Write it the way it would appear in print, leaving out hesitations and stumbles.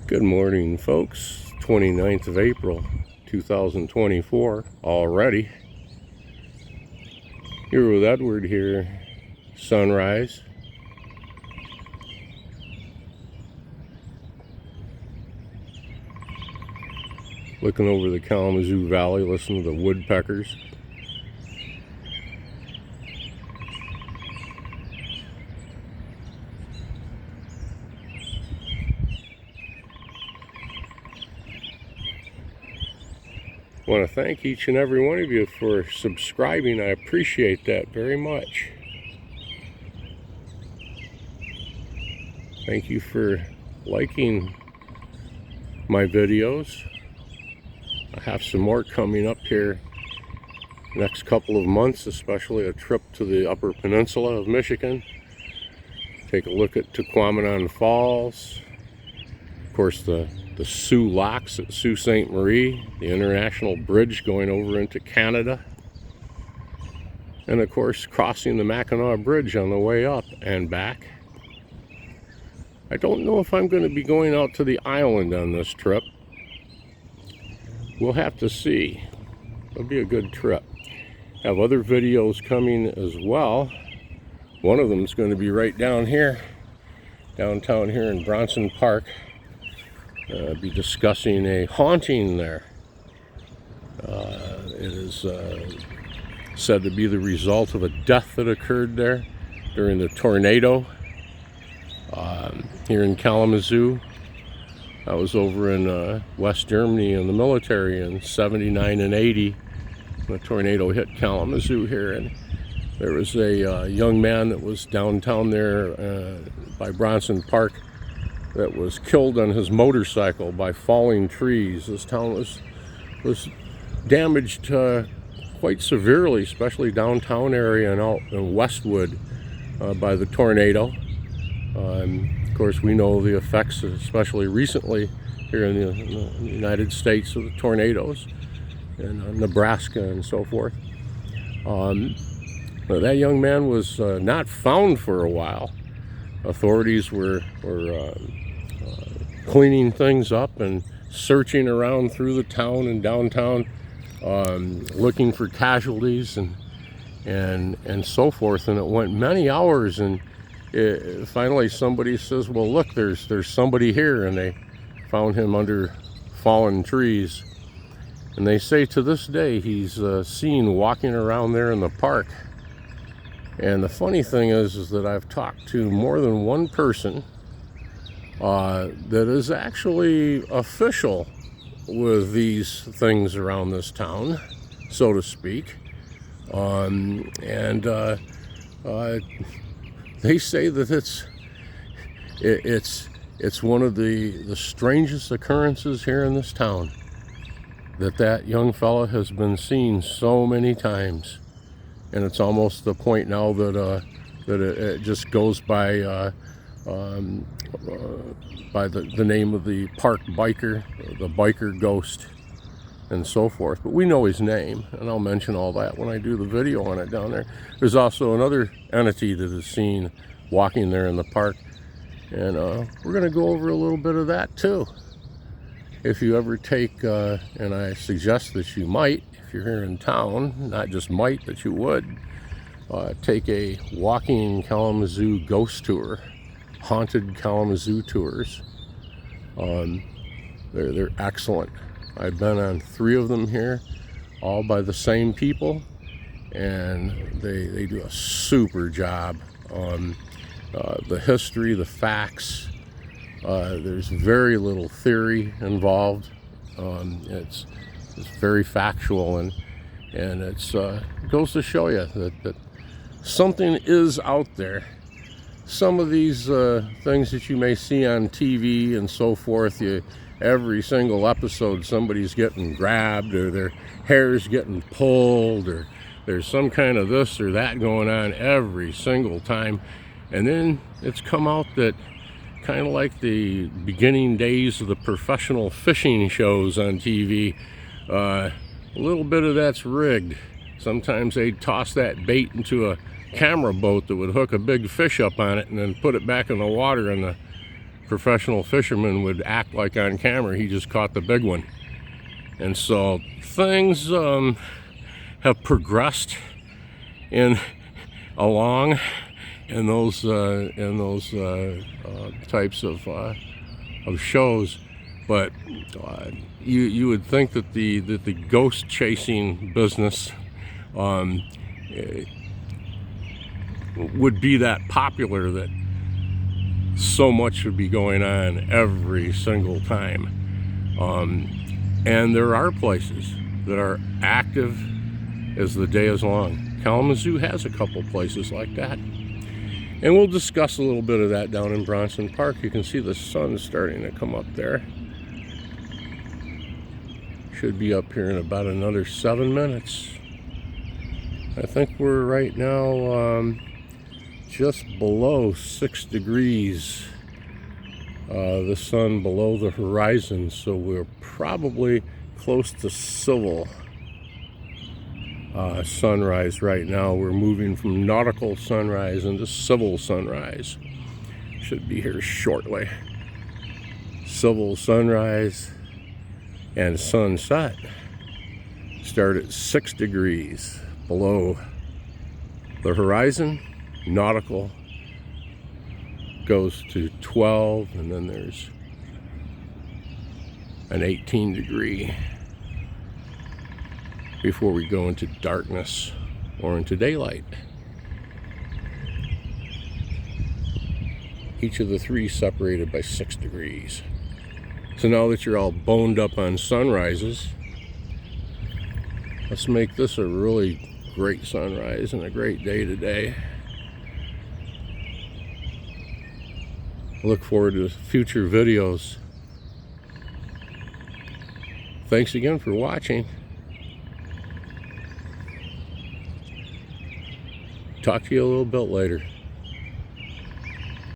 Good morning, folks. 29th of April 2024 already. Here with Edward here, sunrise. Looking over the Kalamazoo Valley, listening to the woodpeckers. I want to thank each and every one of you for subscribing. I appreciate that very much. Thank you for liking my videos. I have some more coming up here next couple of months, especially a trip to the Upper Peninsula of Michigan. Take a look at Tequamanon Falls. Of course, the Sioux Locks at Sault Ste. Marie, the international bridge going over into Canada, and of course crossing the Mackinac Bridge on the way up and back. I don't know if I'm going to be going out to the island on this trip. We'll have to see. It'll be a good trip. Have other videos coming as well. One of them is going to be right down here, downtown here in Bronson Park. Be discussing a haunting there. It is said to be the result of a death that occurred there during the tornado here in Kalamazoo. I was over in West Germany in the military in 79 and 80 when the tornado hit Kalamazoo here, and there was a young man that was downtown there by Bronson Park that was killed on his motorcycle by falling trees. This town was damaged quite severely, especially downtown area and out in Westwood by the tornado. Of course, we know the effects, especially recently here in the United States, of the tornadoes in Nebraska and so forth. That young man was not found for a while. Authorities were cleaning things up and searching around through the town and downtown, looking for casualties and so forth. And it went many hours, and finally somebody says, "Well, look, there's somebody here," and they found him under fallen trees. And they say to this day he's seen walking around there in the park. And the funny thing is that I've talked to more than one person that is actually official with these things around this town, so to speak. They say that it's one of the strangest occurrences here in this town, that young fella has been seen so many times. And it's almost the point now that it just goes by the name of the park biker, the biker ghost, and so forth. But we know his name, and I'll mention all that when I do the video on it down there. There's also another entity that is seen walking there in the park, and we're going to go over a little bit of that too. If you ever take, and I suggest that you might, if you're here in town, not just might, but you would, take a walking Kalamazoo ghost tour, haunted Kalamazoo tours. They're excellent. I've been on 3 of them here, all by the same people, and they do a super job on the history, the facts. There's very little theory involved. It's very factual, and it goes to show you that something is out there. Some of these things that you may see on TV and so forth, every single episode somebody's getting grabbed, or their hair's getting pulled, or there's some kind of this or that going on every single time. And then it's come out that, kind of like the beginning days of the professional fishing shows on TV, a little bit of that's rigged. Sometimes they'd toss that bait into a camera boat that would hook a big fish up on it and then put it back in the water, and professional fisherman would act like on camera he just caught the big one. And so things have progressed along in those types of shows, but you would think that the ghost chasing business would be that popular, that so much would be going on every single time. And there are places that are active as the day is long. Kalamazoo has a couple places like that. And we'll discuss a little bit of that down in Bronson Park. You can see the sun starting to come up there. Should be up here in about another 7 minutes. I think we're right now just below 6 degrees. The sun below the horizon, so we're probably close to civil sunrise right now. We're moving from nautical sunrise into civil sunrise. Should be here shortly. Civil sunrise and sunset start at 6 degrees below the horizon. Nautical goes to 12, and then there's an 18 degree before we go into darkness or into daylight. Each of the three separated by 6 degrees. So now that you're all boned up on sunrises, let's make this a really great sunrise and a great day today. Look forward to future videos. Thanks again for watching. Talk to you a little bit later.